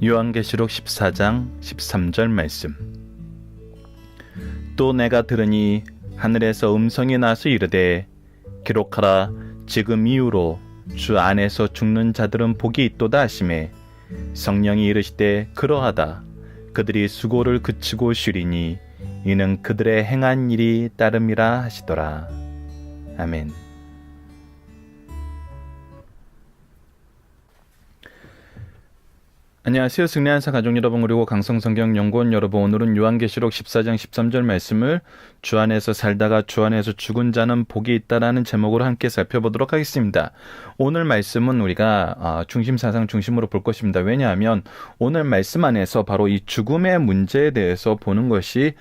요한계시록 14장 13절 말씀. 또 내가 들으니 하늘에서 음성이 나서 이르되 기록하라. 지금 이후로 주 안에서 죽는 자들은 복이 있도다 하시매 성령이 이르시되 그러하다. 그들이 수고를 그치고 쉬리니 이는 그들의 행한 일이 따름이라 하시더라. 아멘. 안녕하세요. 승리한사 가족 여러분, 그리고 강성성경연구원 여러분, 오늘은 요한계시록 14장 13절 말씀을 주 안에서 살다가 주 안에서 죽은 자는 복이 있다라는 제목으로 함께 살펴보도록 하겠습니다. 오늘 말씀은 우리가 중심사상 중심으로 볼 것입니다. 왜냐하면 오늘 말씀 안에서 바로 이 죽음의 문제에 대해서 보는 것이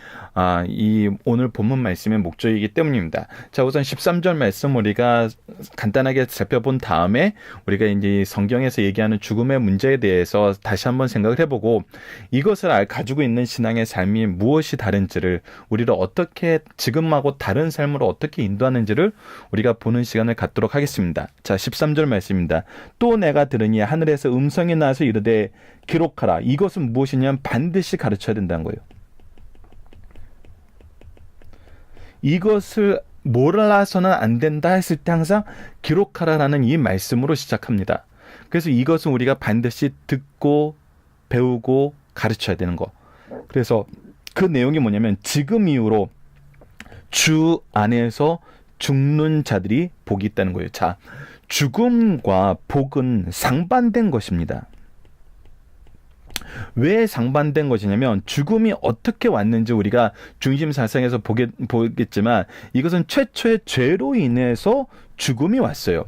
이 오늘 본문 말씀의 목적이기 때문입니다. 자, 우선 13절 말씀 우리가 간단하게 살펴본 다음에 우리가 이제 성경에서 얘기하는 죽음의 문제에 대해서 다시 한번 생각을 해보고 이것을 가지고 있는 신앙의 삶이 무엇이 다른지를, 우리를 어떻게 지금하고 다른 삶으로 어떻게 인도하는지를 우리가 보는 시간을 갖도록 하겠습니다. 자, 13절 말씀입니다. 또 내가 들으니 하늘에서 음성이 나서 이르되 기록하라. 이것은 무엇이냐면 반드시 가르쳐야 된다는 거예요. 이것을 몰라서는 안 된다 했을 때 항상 기록하라라는 이 말씀으로 시작합니다. 그래서 이것은 우리가 반드시 듣고 배우고 가르쳐야 되는 거. 그래서 그 내용이 뭐냐면 지금 이후로 주 안에서 죽는 자들이 복이 있다는 거예요. 자, 죽음과 복은 상반된 것입니다. 왜 상반된 것이냐면 죽음이 어떻게 왔는지 우리가 중심사상에서 보겠지만 이것은 최초의 죄로 인해서 죽음이 왔어요.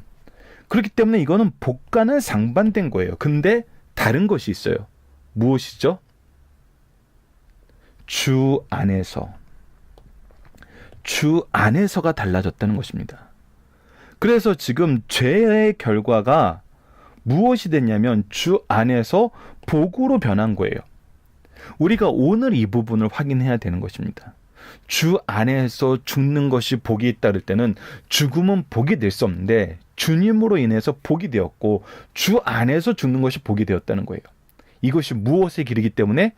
그렇기 때문에 이거는 복과는 상반된 거예요. 근데 다른 것이 있어요. 무엇이죠? 주 안에서가 달라졌다는 것입니다. 그래서 지금 죄의 결과가 무엇이 됐냐면 주 안에서 복으로 변한 거예요. 우리가 오늘 이 부분을 확인해야 되는 것입니다. 주 안에서 죽는 것이 복이 있다를 때는 죽음은 복이 될 수 없는데 주님으로 인해서 복이 되었고 주 안에서 죽는 것이 복이 되었다는 거예요. 이것이 무엇에 기르기 때문에?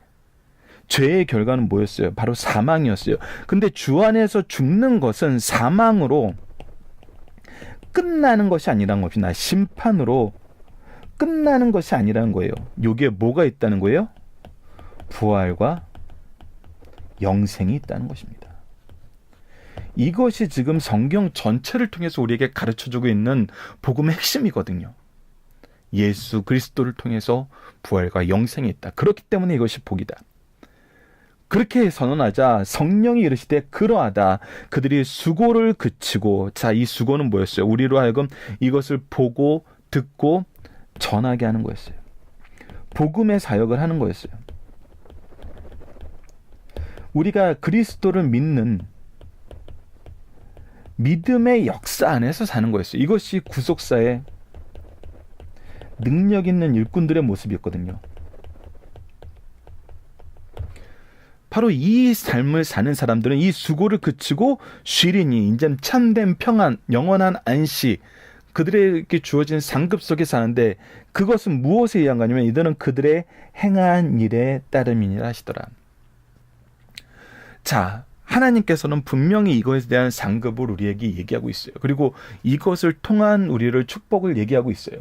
죄의 결과는 뭐였어요? 바로 사망이었어요. 근데 주 안에서 죽는 것은 사망으로 끝나는 것이 아니라는 것이나 심판으로 끝나는 것이 아니라는 거예요. 여기에 뭐가 있다는 거예요? 부활과 영생이 있다는 것입니다. 이것이 지금 성경 전체를 통해서 우리에게 가르쳐주고 있는 복음의 핵심이거든요. 예수 그리스도를 통해서 부활과 영생이 있다. 그렇기 때문에 이것이 복이다. 그렇게 선언하자 성령이 이르시되 그러하다. 그들이 수고를 그치고, 자, 이 수고는 뭐였어요? 우리로 하여금 이것을 보고 듣고 전하게 하는 거였어요. 복음의 사역을 하는 거였어요. 우리가 그리스도를 믿는 믿음의 역사 안에서 사는 거였어요. 이것이 구속사의 능력 있는 일꾼들의 모습이었거든요. 바로 이 삶을 사는 사람들은 이 수고를 그치고 쉬리니 이제 참된 평안, 영원한 안식, 그들에게 주어진 상급 속에 사는데 그것은 무엇에 의한 거냐면 이들은 그들의 행한 일에 따름이니라 하시더라. 자, 하나님께서는 분명히 이것에 대한 상급을 우리에게 얘기하고 있어요. 그리고 이것을 통한 우리를 축복을 얘기하고 있어요.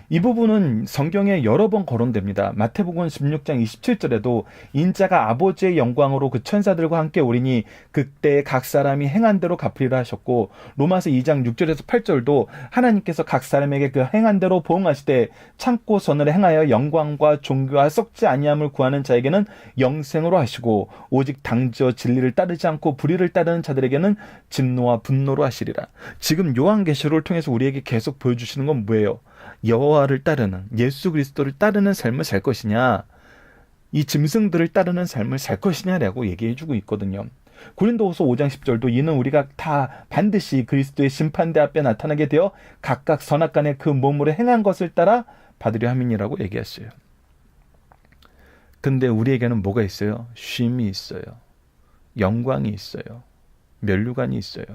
이 부분은 성경에 여러 번 거론됩니다. 마태복음 16장 27절에도 인자가 아버지의 영광으로 그 천사들과 함께 오리니 그때 각 사람이 행한 대로 갚으리라 하셨고, 로마서 2장 6절에서 8절도 하나님께서 각 사람에게 그 행한 대로 보응하시되 참고 선을 행하여 영광과 존귀와 썩지 아니함을 구하는 자에게는 영생으로 하시고 오직 당지어 진리를 따르지 않고 불의를 따르는 자들에게는 진노와 분노로 하시리라. 지금 요한계시록을 통해서 우리에게 계속 보여주시는 건 뭐예요? 여호와를 따르는, 예수 그리스도를 따르는 삶을 살 것이냐, 이 짐승들을 따르는 삶을 살 것이냐라고 얘기해주고 있거든요. 고린도후서 5장 10절도 이는 우리가 다 반드시 그리스도의 심판대 앞에 나타나게 되어 각각 선악간에 그 몸으로 행한 것을 따라 받으려 함이니라고 얘기했어요. 근데 우리에게는 뭐가 있어요? 쉼이 있어요. 영광이 있어요. 면류관이 있어요.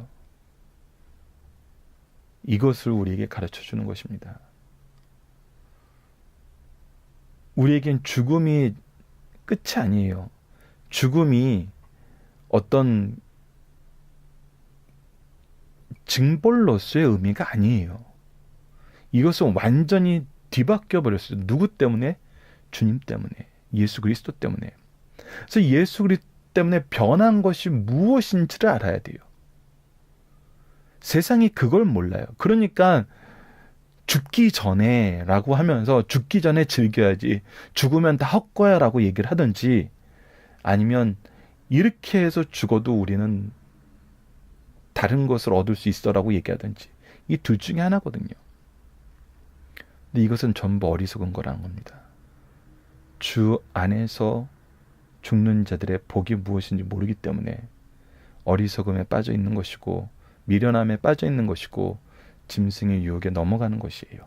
이것을 우리에게 가르쳐주는 것입니다. 우리에겐 죽음이 끝이 아니에요. 죽음이 어떤 징벌로서의 의미가 아니에요. 이것은 완전히 뒤바뀌어 버렸어요. 누구 때문에? 주님 때문에. 예수 그리스도 때문에. 그래서 예수 그리스도 때문에 변한 것이 무엇인지를 알아야 돼요. 세상이 그걸 몰라요. 그러니까 죽기 전에 라고 하면서 죽기 전에 즐겨야지, 죽으면 다 헛거야 라고 얘기를 하든지, 아니면 이렇게 해서 죽어도 우리는 다른 것을 얻을 수 있어 라고 얘기하든지, 이 둘 중에 하나거든요. 근데 이것은 전부 어리석은 거라는 겁니다. 주 안에서 죽는 자들의 복이 무엇인지 모르기 때문에 어리석음에 빠져 있는 것이고, 미련함에 빠져 있는 것이고, 짐승의 유혹에 넘어가는 것이에요.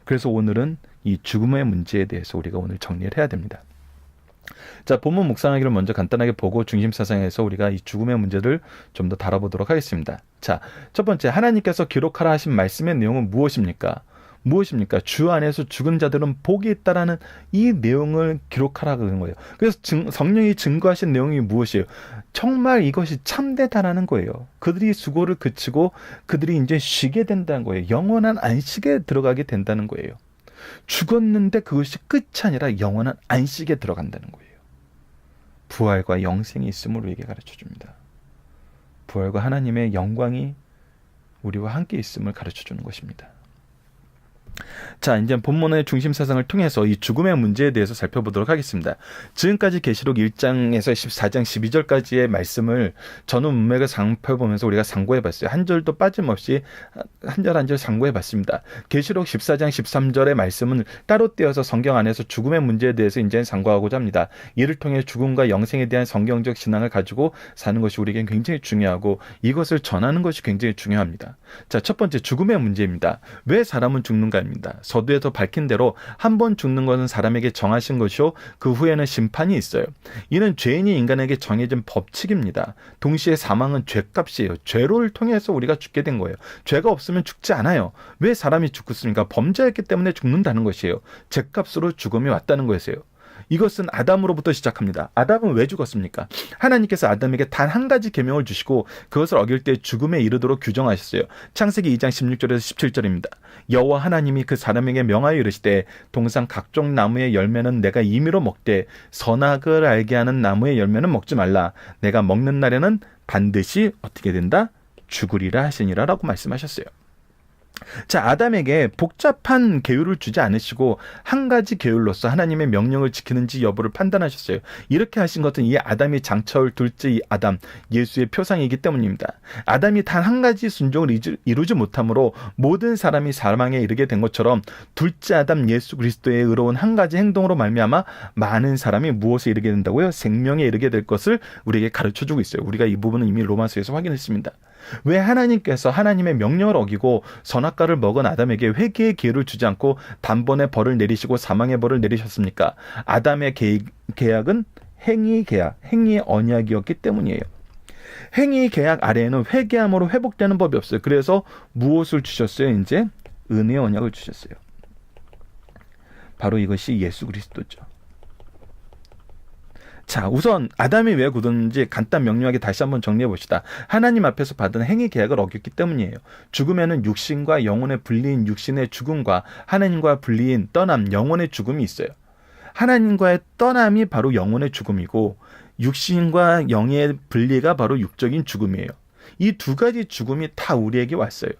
그래서 오늘은 이 죽음의 문제에 대해서 우리가 오늘 정리를 해야 됩니다. 자, 본문 묵상하기를 먼저 간단하게 보고 중심사상에서 우리가 이 죽음의 문제를 좀 더 다뤄보도록 하겠습니다. 자, 첫 번째, 하나님께서 기록하라 하신 말씀의 내용은 무엇입니까? 무엇입니까? 주 안에서 죽은 자들은 복이 있다라는 이 내용을 기록하라 그러는 거예요. 그래서 성령이 증거하신 내용이 무엇이에요? 정말 이것이 참되다라는 거예요. 그들이 수고를 그치고 그들이 이제 쉬게 된다는 거예요. 영원한 안식에 들어가게 된다는 거예요. 죽었는데 그것이 끝이 아니라 영원한 안식에 들어간다는 거예요. 부활과 영생이 있음을 우리에게 가르쳐 줍니다. 부활과 하나님의 영광이 우리와 함께 있음을 가르쳐 주는 것입니다. 자, 이제 본문의 중심 사상을 통해서 이 죽음의 문제에 대해서 살펴보도록 하겠습니다. 지금까지 계시록 1장에서 14장 12절까지의 말씀을 전후 문맥을 살펴보면서 우리가 상고해봤어요. 한 절도 빠짐없이 한 절 한 절 상고해봤습니다. 계시록 14장 13절의 말씀은 따로 떼어서 성경 안에서 죽음의 문제에 대해서 이제 상고하고자 합니다. 이를 통해 죽음과 영생에 대한 성경적 신앙을 가지고 사는 것이 우리에겐 굉장히 중요하고, 이것을 전하는 것이 굉장히 중요합니다. 자, 첫 번째, 죽음의 문제입니다. 왜 사람은 죽는가? 서두에서 밝힌 대로 한 번 죽는 것은 사람에게 정하신 것이요, 그 후에는 심판이 있어요. 이는 죄인이 인간에게 정해진 법칙입니다. 동시에 사망은 죄값이에요. 죄를 통해서 우리가 죽게 된 거예요. 죄가 없으면 죽지 않아요. 왜 사람이 죽겠습니까? 범죄했기 때문에 죽는다는 것이에요. 죄값으로 죽음이 왔다는 것이에요. 이것은 아담으로부터 시작합니다. 아담은 왜 죽었습니까? 하나님께서 아담에게 단 한 가지 계명을 주시고 그것을 어길 때 죽음에 이르도록 규정하셨어요. 창세기 2장 16절에서 17절입니다. 여호와 하나님이 그 사람에게 명하여 이르시되 동산 각종 나무의 열매는 내가 임의로 먹되 선악을 알게 하는 나무의 열매는 먹지 말라. 내가 먹는 날에는 반드시 어떻게 된다? 죽으리라 하시니라 라고 말씀하셨어요. 자, 아담에게 복잡한 계율을 주지 않으시고 한 가지 계율로서 하나님의 명령을 지키는지 여부를 판단하셨어요. 이렇게 하신 것은 이 아담이 장차올 둘째 이 아담, 예수의 표상이기 때문입니다. 아담이 단 한 가지 순종을 이루지 못함으로 모든 사람이 사망에 이르게 된 것처럼 둘째 아담 예수 그리스도의 의로운 한 가지 행동으로 말미암아 많은 사람이 무엇에 이르게 된다고요? 생명에 이르게 될 것을 우리에게 가르쳐주고 있어요. 우리가 이 부분은 이미 로마서에서 확인했습니다. 왜 하나님께서 하나님의 명령을 어기고 선악과를 먹은 아담에게 회개의 기회를 주지 않고 단번에 벌을 내리시고 사망의 벌을 내리셨습니까? 아담의 계약은 행위 계약, 행위 언약이었기 때문이에요. 행위 계약 아래에는 회개함으로 회복되는 법이 없어요. 그래서 무엇을 주셨어요? 이제 은혜의 언약을 주셨어요. 바로 이것이 예수 그리스도죠. 자, 우선 아담이 왜 굳었는지 간단 명료하게 다시 한번 정리해 봅시다. 하나님 앞에서 받은 행위 계약을 어겼기 때문이에요. 죽음에는 육신과 영혼의 분리인 육신의 죽음과 하나님과 분리인 떠남, 영혼의 죽음이 있어요. 하나님과의 떠남이 바로 영혼의 죽음이고, 육신과 영의 분리가 바로 육적인 죽음이에요. 이 두 가지 죽음이 다 우리에게 왔어요.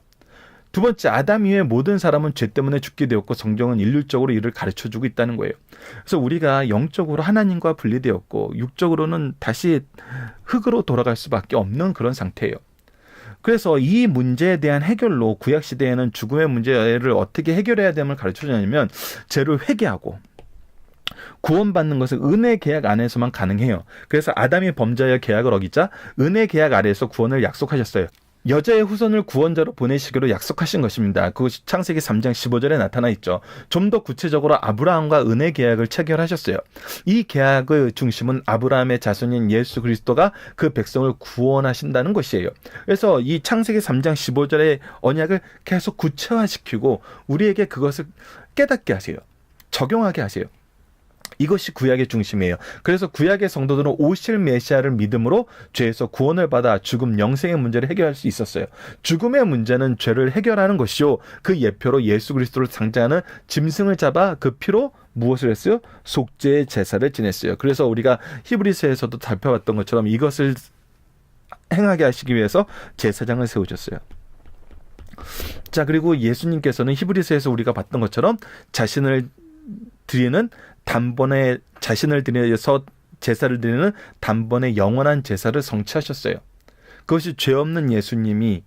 두 번째, 아담 이후에 모든 사람은 죄 때문에 죽게 되었고 성경은 일률적으로 이를 가르쳐주고 있다는 거예요. 그래서 우리가 영적으로 하나님과 분리되었고 육적으로는 다시 흙으로 돌아갈 수밖에 없는 그런 상태예요. 그래서 이 문제에 대한 해결로 구약시대에는 죽음의 문제를 어떻게 해결해야 됨을 가르쳐주냐면, 죄를 회개하고 구원받는 것은 은혜 계약 안에서만 가능해요. 그래서 아담이 범죄하여 계약을 어기자 은혜 계약 아래에서 구원을 약속하셨어요. 여자의 후손을 구원자로 보내시기로 약속하신 것입니다. 그것이 창세기 3장 15절에 나타나 있죠. 좀 더 구체적으로 아브라함과 은혜 계약을 체결하셨어요. 이 계약의 중심은 아브라함의 자손인 예수 그리스도가 그 백성을 구원하신다는 것이에요. 그래서 이 창세기 3장 15절의 언약을 계속 구체화시키고 우리에게 그것을 깨닫게 하세요. 적용하게 하세요. 이것이 구약의 중심이에요. 그래서 구약의 성도들은 오실 메시아를 믿음으로 죄에서 구원을 받아 죽음 영생의 문제를 해결할 수 있었어요. 죽음의 문제는 죄를 해결하는 것이요, 그 예표로 예수 그리스도를 상징하는 짐승을 잡아 그 피로 무엇을 했어요? 속죄의 제사를 지냈어요. 그래서 우리가 히브리서에서도 살펴봤던 것처럼 이것을 행하게 하시기 위해서 제사장을 세우셨어요. 자, 그리고 예수님께서는 히브리서에서 우리가 봤던 것처럼 자신을 드리는 단번에, 자신을 드려서 제사를 드리는 단번에 영원한 제사를 성취하셨어요. 그것이 죄 없는 예수님이,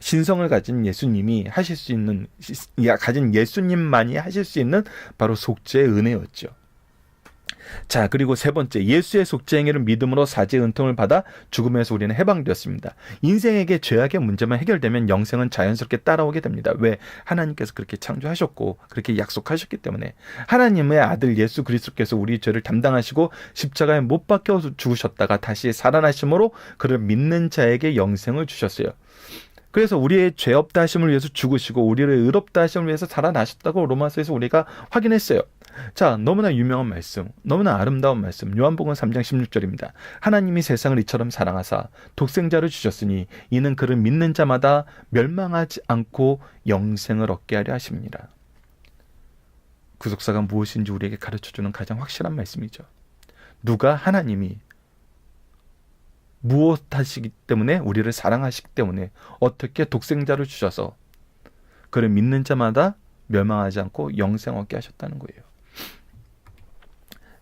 신성을 가진 예수님이 하실 수 있는, 가진 예수님만이 하실 수 있는 바로 속죄의 은혜였죠. 자, 그리고 세 번째, 예수의 속죄 행위를 믿음으로 사죄의 은총을 받아 죽음에서 우리는 해방되었습니다. 인생에게 죄악의 문제만 해결되면 영생은 자연스럽게 따라오게 됩니다. 왜? 하나님께서 그렇게 창조하셨고 그렇게 약속하셨기 때문에. 하나님의 아들 예수 그리스도께서 우리 죄를 담당하시고 십자가에 못 박혀 죽으셨다가 다시 살아나심으로 그를 믿는 자에게 영생을 주셨어요. 그래서 우리의 죄 없다 하심을 위해서 죽으시고 우리를 의롭다 하심을 위해서 살아나셨다고 로마서에서 우리가 확인했어요. 자, 너무나 유명한 말씀, 너무나 아름다운 말씀, 요한복음 3장 16절입니다. 하나님이 세상을 이처럼 사랑하사 독생자를 주셨으니 이는 그를 믿는 자마다 멸망하지 않고 영생을 얻게 하려 하십니다. 구속사가 무엇인지 우리에게 가르쳐주는 가장 확실한 말씀이죠. 누가 하나님이 무엇 하시기 때문에, 우리를 사랑하시기 때문에 어떻게 독생자를 주셔서 그를 믿는 자마다 멸망하지 않고 영생 얻게 하셨다는 거예요.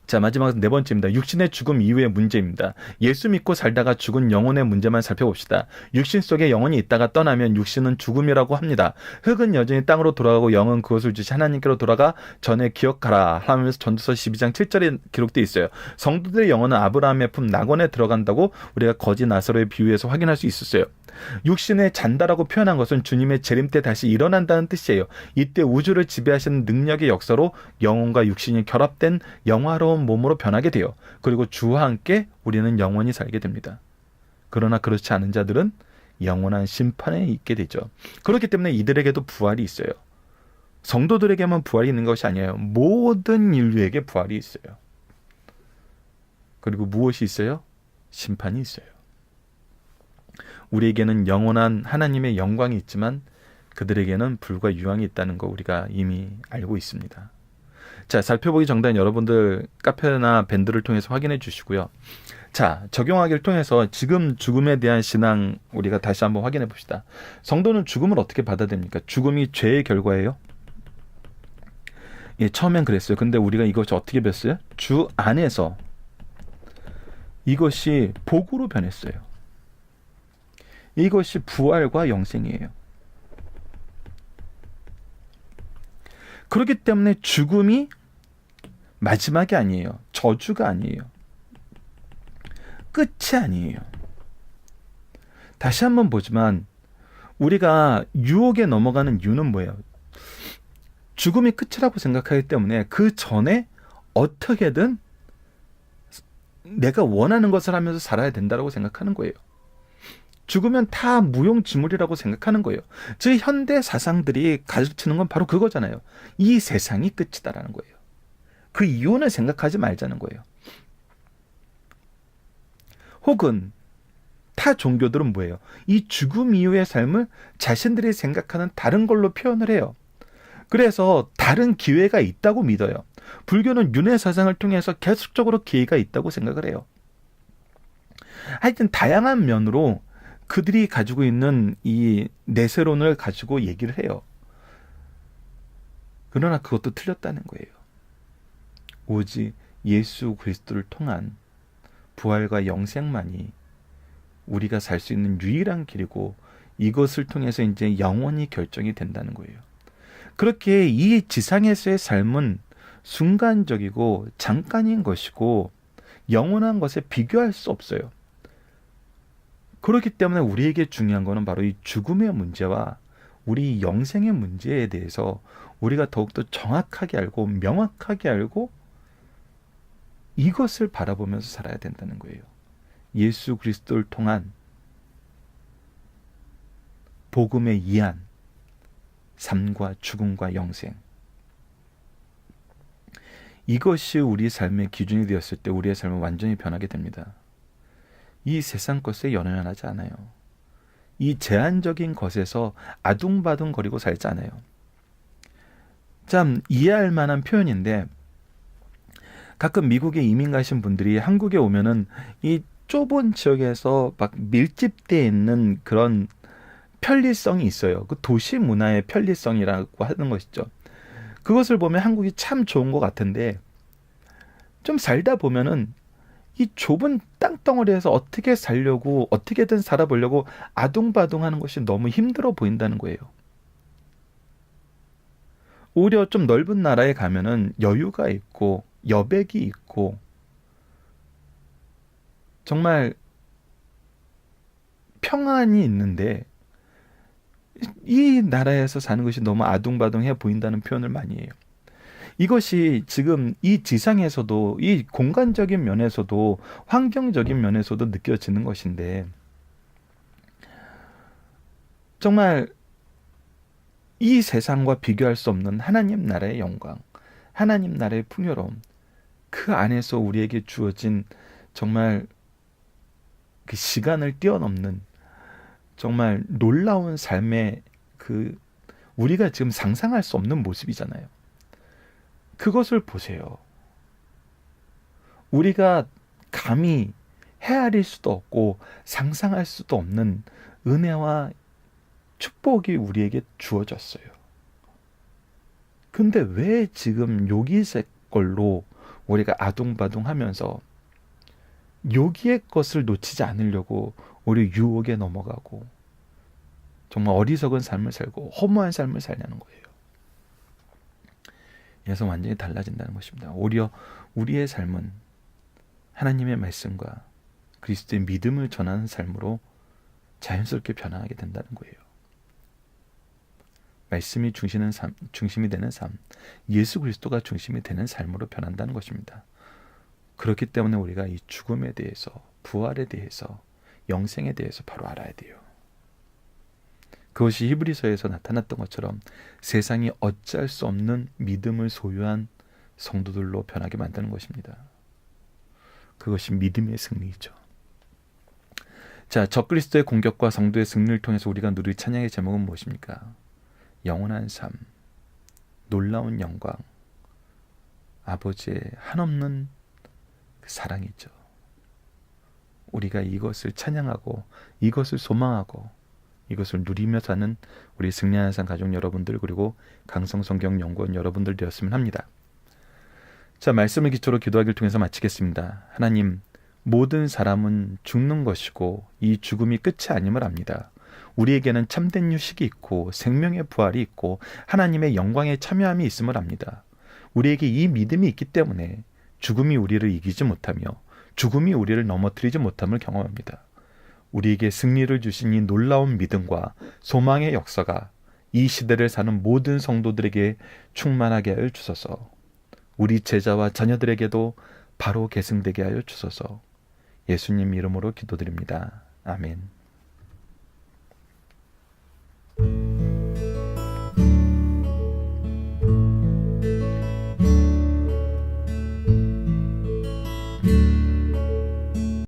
자, 마지막 네 번째입니다. 육신의 죽음 이후의 문제입니다. 예수 믿고 살다가 죽은 영혼의 문제만 살펴봅시다. 육신 속에 영혼이 있다가 떠나면 육신은 죽음이라고 합니다. 흙은 여전히 땅으로 돌아가고 영은 그것을 주신 하나님께로 돌아가 전에 기억하라 하면서 전도서 12장 7절에 기록되어 있어요. 성도들의 영혼은 아브라함의 품 낙원에 들어간다고 우리가 거지 나사로의 비유에서 확인할 수 있었어요. 육신의 잔다라고 표현한 것은 주님의 재림 때 다시 일어난다는 뜻이에요. 이때 우주를 지배하시는 능력의 역사로 영혼과 육신이 결합된 영화로운 몸으로 변하게 돼요. 그리고 주와 함께 우리는 영원히 살게 됩니다. 그러나 그렇지 않은 자들은 영원한 심판에 있게 되죠. 그렇기 때문에 이들에게도 부활이 있어요. 성도들에게만 부활이 있는 것이 아니에요. 모든 인류에게 부활이 있어요. 그리고 무엇이 있어요? 심판이 있어요. 우리에게는 영원한 하나님의 영광이 있지만 그들에게는 불과 유황이 있다는 거 우리가 이미 알고 있습니다. 자, 살펴보기 정단 여러분들 카페나 밴드를 통해서 확인해 주시고요. 자, 적용하기를 통해서 지금 죽음에 대한 신앙 우리가 다시 한번 확인해 봅시다. 성도는 죽음을 어떻게 받아들입니까? 죽음이 죄의 결과예요? 예, 처음엔 그랬어요. 근데 우리가 이것이 어떻게 됐어요? 주 안에서 이것이 복으로 변했어요. 이것이 부활과 영생이에요. 그렇기 때문에 죽음이 마지막이 아니에요. 저주가 아니에요. 끝이 아니에요. 다시 한번 보지만 우리가 유혹에 넘어가는 이유는 뭐예요? 죽음이 끝이라고 생각하기 때문에 그 전에 어떻게든 내가 원하는 것을 하면서 살아야 된다고 생각하는 거예요. 죽으면 다 무용지물이라고 생각하는 거예요. 즉 현대 사상들이 가르치는 건 바로 그거잖아요. 이 세상이 끝이다라는 거예요. 그 이유는 생각하지 말자는 거예요. 혹은 타 종교들은 뭐예요? 이 죽음 이후의 삶을 자신들이 생각하는 다른 걸로 표현을 해요. 그래서 다른 기회가 있다고 믿어요. 불교는 윤회 사상을 통해서 계속적으로 기회가 있다고 생각을 해요. 하여튼 다양한 면으로 그들이 가지고 있는 이 내세론을 가지고 얘기를 해요. 그러나 그것도 틀렸다는 거예요. 오직 예수 그리스도를 통한 부활과 영생만이 우리가 살 수 있는 유일한 길이고 이것을 통해서 이제 영원히 결정이 된다는 거예요. 그렇게 이 지상에서의 삶은 순간적이고 잠깐인 것이고 영원한 것에 비교할 수 없어요. 그렇기 때문에 우리에게 중요한 것은 바로 이 죽음의 문제와 우리 영생의 문제에 대해서 우리가 더욱더 정확하게 알고 명확하게 알고 이것을 바라보면서 살아야 된다는 거예요. 예수 그리스도를 통한 복음의 이한, 삶과 죽음과 영생. 이것이 우리 삶의 기준이 되었을 때 우리의 삶은 완전히 변하게 됩니다. 이 세상 것에 연연하지 않아요. 이 제한적인 것에서 아둥바둥거리고 살지 않아요. 참 이해할 만한 표현인데, 가끔 미국에 이민 가신 분들이 한국에 오면은 이 좁은 지역에서 막 밀집되어 있는 그런 편리성이 있어요. 그 도시 문화의 편리성이라고 하는 것이죠. 그것을 보면 한국이 참 좋은 것 같은데, 좀 살다 보면은 이 좁은 땅덩어리에서 어떻게 살려고, 어떻게든 살아보려고 아둥바둥하는 것이 너무 힘들어 보인다는 거예요. 오히려 좀 넓은 나라에 가면은 여유가 있고 여백이 있고 정말 평안이 있는데, 이 나라에서 사는 것이 너무 아둥바둥해 보인다는 표현을 많이 해요. 이것이 지금 이 지상에서도, 이 공간적인 면에서도, 환경적인 면에서도 느껴지는 것인데, 정말 이 세상과 비교할 수 없는 하나님 나라의 영광, 하나님 나라의 풍요로움, 그 안에서 우리에게 주어진 정말 그 시간을 뛰어넘는 정말 놀라운 삶의 그 우리가 지금 상상할 수 없는 모습이잖아요. 그것을 보세요. 우리가 감히 헤아릴 수도 없고 상상할 수도 없는 은혜와 축복이 우리에게 주어졌어요. 근데 왜 지금 여기의 걸로 우리가 아둥바둥하면서 여기의 것을 놓치지 않으려고 우리 유혹에 넘어가고 정말 어리석은 삶을 살고 허무한 삶을 살냐는 거예요. 그래서 완전히 달라진다는 것입니다. 오히려 우리의 삶은 하나님의 말씀과 그리스도의 믿음을 전하는 삶으로 자연스럽게 변화하게 된다는 거예요. 말씀이 중심이 되는 삶, 예수 그리스도가 중심이 되는 삶으로 변한다는 것입니다. 그렇기 때문에 우리가 이 죽음에 대해서, 부활에 대해서, 영생에 대해서 바로 알아야 돼요. 그것이 히브리서에서 나타났던 것처럼 세상이 어찌할 수 없는 믿음을 소유한 성도들로 변하게 만드는 것입니다. 그것이 믿음의 승리이죠. 자, 적그리스도의 공격과 성도의 승리를 통해서 우리가 누릴 찬양의 제목은 무엇입니까? 영원한 삶, 놀라운 영광, 아버지의 한없는 그 사랑이죠. 우리가 이것을 찬양하고 이것을 소망하고 이것을 누리며 사는 우리 승리하는 삶 가족 여러분들, 그리고 강성성경연구원 여러분들 되었으면 합니다. 자, 말씀을 기초로 기도하기를 통해서 마치겠습니다. 하나님, 모든 사람은 죽는 것이고 이 죽음이 끝이 아님을 압니다. 우리에게는 참된 휴식이 있고 생명의 부활이 있고 하나님의 영광에 참여함이 있음을 압니다. 우리에게 이 믿음이 있기 때문에 죽음이 우리를 이기지 못하며 죽음이 우리를 넘어뜨리지 못함을 경험합니다. 우리에게 승리를 주신 이 놀라운 믿음과 소망의 역사가 이 시대를 사는 모든 성도들에게 충만하게 하여 주소서. 우리 제자와 자녀들에게도 바로 계승되게 하여 주소서. 예수님 이름으로 기도드립니다. 아멘.